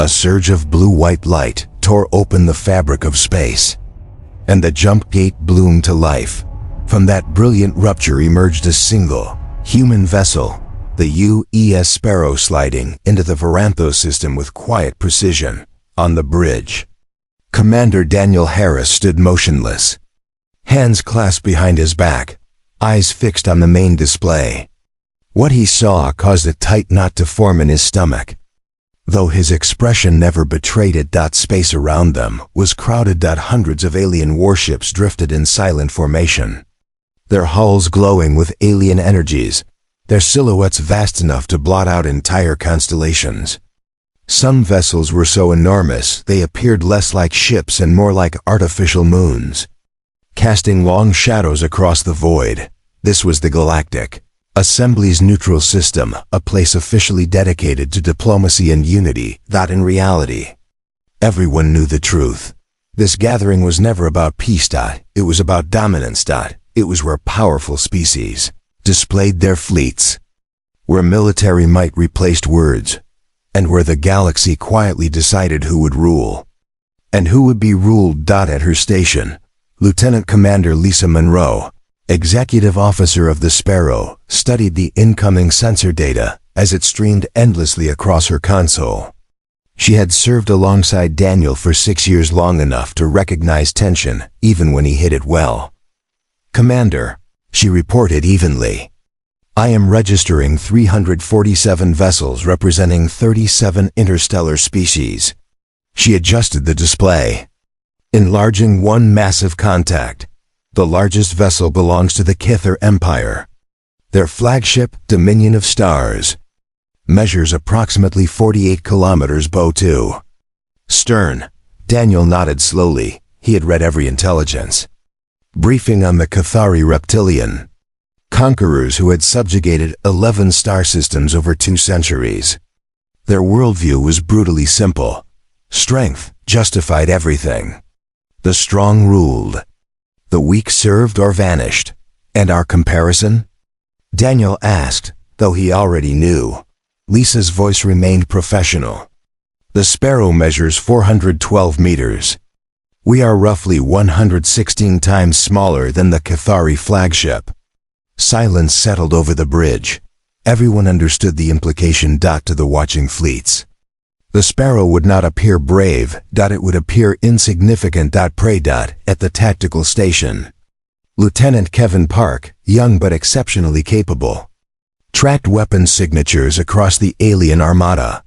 A surge of blue-white light tore open the fabric of space, and the jump gate bloomed to life. From that brilliant rupture emerged a single, human vessel, the UES Sparrow, sliding into the Varanthos system with quiet precision. On the bridge, Commander Daniel Harris stood motionless, hands clasped behind his back, eyes fixed on the main display. What he saw caused a tight knot to form in his stomach. Though his expression never betrayed it, space around them was crowded. Hundreds of alien warships drifted in silent formation, their hulls glowing with alien energies, their silhouettes vast enough to blot out entire constellations. Some vessels were so enormous they appeared less like ships and more like artificial moons, casting long shadows across the void. This was the Galactic, Assembly's neutral system, a place officially dedicated to diplomacy and unity. In reality, everyone knew the truth. This gathering was never about peace. It was about dominance. It was where powerful species displayed their fleets, where military might replaced words, and where the galaxy quietly decided who would rule, and who would be ruled. At her station, Lieutenant Commander Lisa Monroe, Executive Officer of the Sparrow, studied the incoming sensor data as it streamed endlessly across her console. She had served alongside Daniel for 6 years, long enough to recognize tension even when he hid it well. "Commander," she reported evenly, "I am registering 347 vessels representing 37 interstellar species." She adjusted the display, enlarging one massive contact. The largest vessel belongs to the Kither Empire. Their flagship, Dominion of Stars, measures approximately 48 kilometers. Bow 2. Stern. Daniel nodded slowly. He had read every intelligence briefing on the Cathari reptilian conquerors who had subjugated 11 star systems over 2 centuries. Their worldview was brutally simple. Strength justified everything. The strong ruled. The weak served or vanished. And our comparison? Daniel asked, though he already knew. Lisa's voice remained professional. The Sparrow measures 412 meters. We are roughly 116 times smaller than the Cathari flagship. Silence settled over the bridge. Everyone understood the implication. To the watching fleets, the Sparrow would not appear brave. It would appear insignificant. Pray. At the tactical station, Lieutenant Kevin Park, young but exceptionally capable, tracked weapon signatures across the alien armada.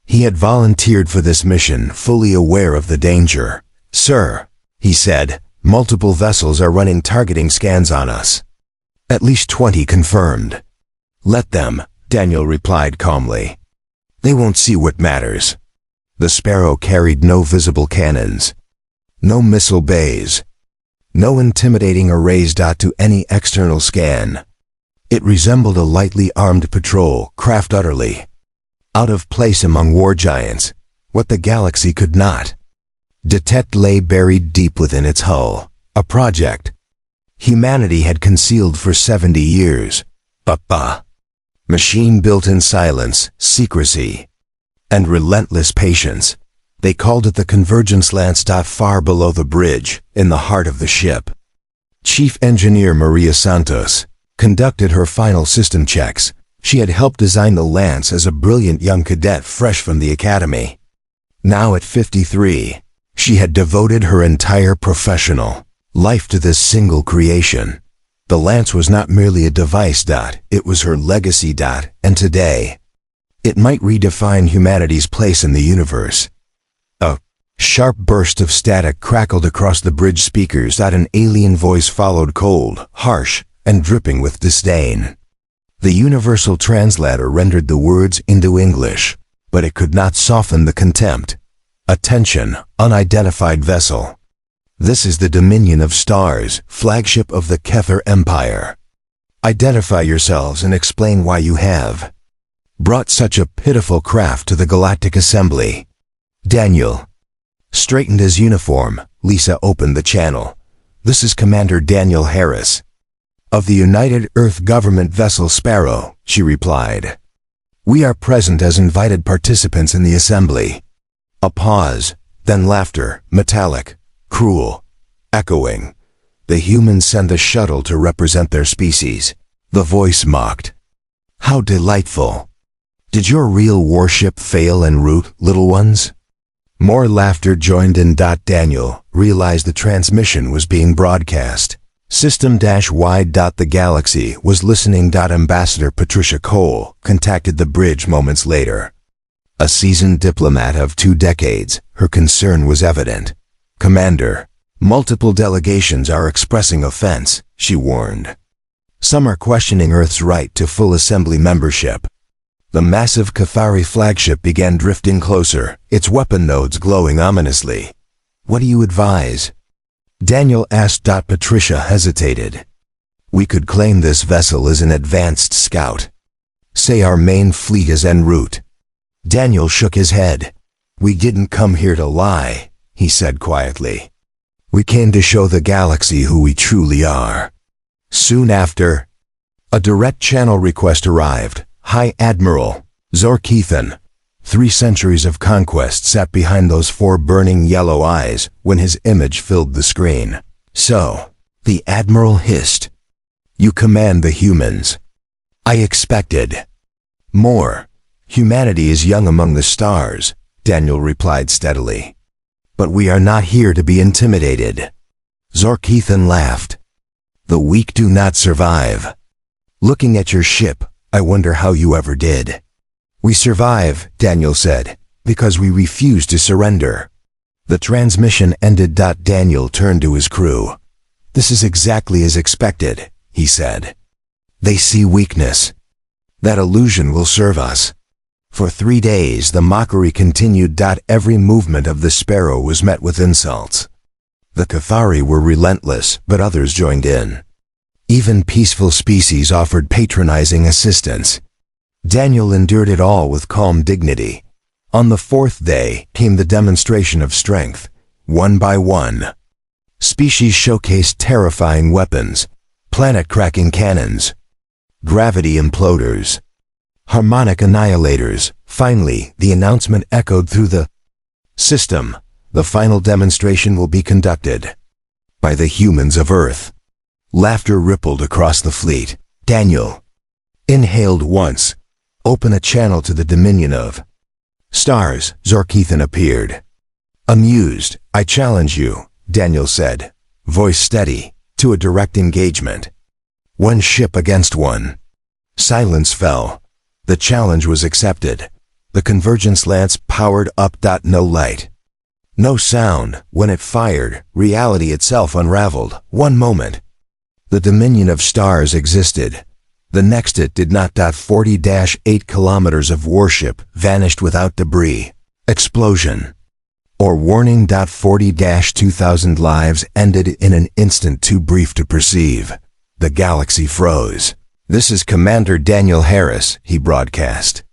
He had volunteered for this mission, fully aware of the danger. "Sir," he said, "multiple vessels are running targeting scans on us. At least 20 confirmed." "Let them," Daniel replied calmly. "They won't see what matters." The Sparrow carried no visible cannons, no missile bays, no intimidating arrays. To any external scan, it resembled a lightly armed patrol craft, utterly out of place among war giants. What the galaxy could not detect lay buried deep within its hull, a project humanity had concealed for 70 years. Machine built in silence, secrecy, and relentless patience. They called it the Convergence Lance. Far below the bridge, in the heart of the ship, Chief Engineer Maria Santos conducted her final system checks. She had helped design the Lance as a brilliant young cadet fresh from the academy. Now at 53, she had devoted her entire professional life to this single creation. The Lance was not merely a device. It was her legacy. And today, it might redefine humanity's place in the universe. A sharp burst of static crackled across the bridge speakers. An alien voice followed, cold, harsh, and dripping with disdain. The universal translator rendered the words into English, but it could not soften the contempt. "Attention, unidentified vessel. This is the Dominion of Stars, flagship of the Kither Empire. Identify yourselves and explain why you have brought such a pitiful craft to the Galactic Assembly." Daniel straightened his uniform. Lisa opened the channel. "This is Commander Daniel Harris, of the United Earth Government vessel Sparrow," she replied. "We are present as invited participants in the assembly. A pause, then laughter, metallic, cruel, echoing. The humans send a shuttle to represent their species. The voice mocked. How delightful. Did your real warship fail en route, little ones? More laughter joined in. Daniel realized the transmission was being broadcast. System-Y. The galaxy was listening. Ambassador Patricia Cole contacted the bridge moments later. A seasoned diplomat of 2 decades, her concern was evident. Commander, multiple delegations are expressing offense, she warned. Some are questioning Earth's right to full assembly membership. The massive Cathari flagship began drifting closer, its weapon nodes glowing ominously. What do you advise? Daniel asked. Patricia hesitated. We could claim this vessel as an advanced scout. Say our main fleet is en route. Daniel shook his head. We didn't come here to lie, he said quietly. We came to show the galaxy who we truly are. Soon after, a direct channel request arrived. High Admiral Zorkethan. 3 centuries of conquest sat behind those 4 burning yellow eyes when his image filled the screen. So, the Admiral hissed. You command the humans. I expected more. Humanity is young among the stars, Daniel replied steadily. But we are not here to be intimidated. Zorkethan laughed. The weak do not survive. Looking at your ship, I wonder how you ever did. We survive, Daniel said, because we refuse to surrender. The transmission ended. Daniel turned to his crew. This is exactly as expected, he said. They see weakness. That illusion will serve us. For 3 days the mockery continued. Every movement of the Sparrow was met with insults. The Cathari were relentless, but others joined in. Even peaceful species offered patronizing assistance. Daniel endured it all with calm dignity. On the 4th day came the demonstration of strength, one by one. Species showcased terrifying weapons, planet-cracking cannons, gravity imploders, harmonic annihilators. Finally, the announcement echoed through the system. The final demonstration will be conducted by the humans of Earth. Laughter rippled across the fleet. Daniel inhaled once. Open a channel to the dominion of stars. Zorkethan appeared. Amused, I challenge you, Daniel said, voice steady, to a direct engagement. 1 ship against 1. Silence fell. The challenge was accepted. The convergence lance powered up. No light. No sound. When it fired, reality itself unraveled. 1 moment. The dominion of stars existed. The next it did not. 40-8 kilometers of warship vanished without debris. Explosion. Or warning. 40-2,000 lives ended in an instant too brief to perceive. The galaxy froze. This is Commander Daniel Harris, he broadcast.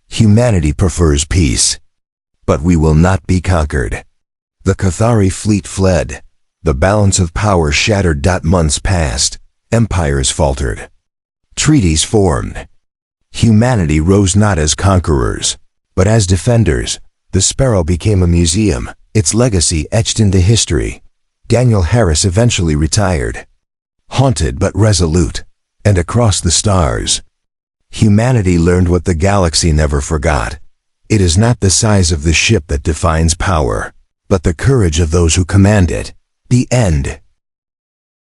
Humanity prefers peace. But we will not be conquered. The Cathari fleet fled. The balance of power shattered. Months passed. Empires faltered. Treaties formed. Humanity rose not as conquerors, but as defenders. The Sparrow became a museum, its legacy etched into history. Daniel Harris eventually retired. Haunted but resolute. And across the stars, humanity learned what the galaxy never forgot. It is not the size of the ship that defines power, but the courage of those who command it. The end.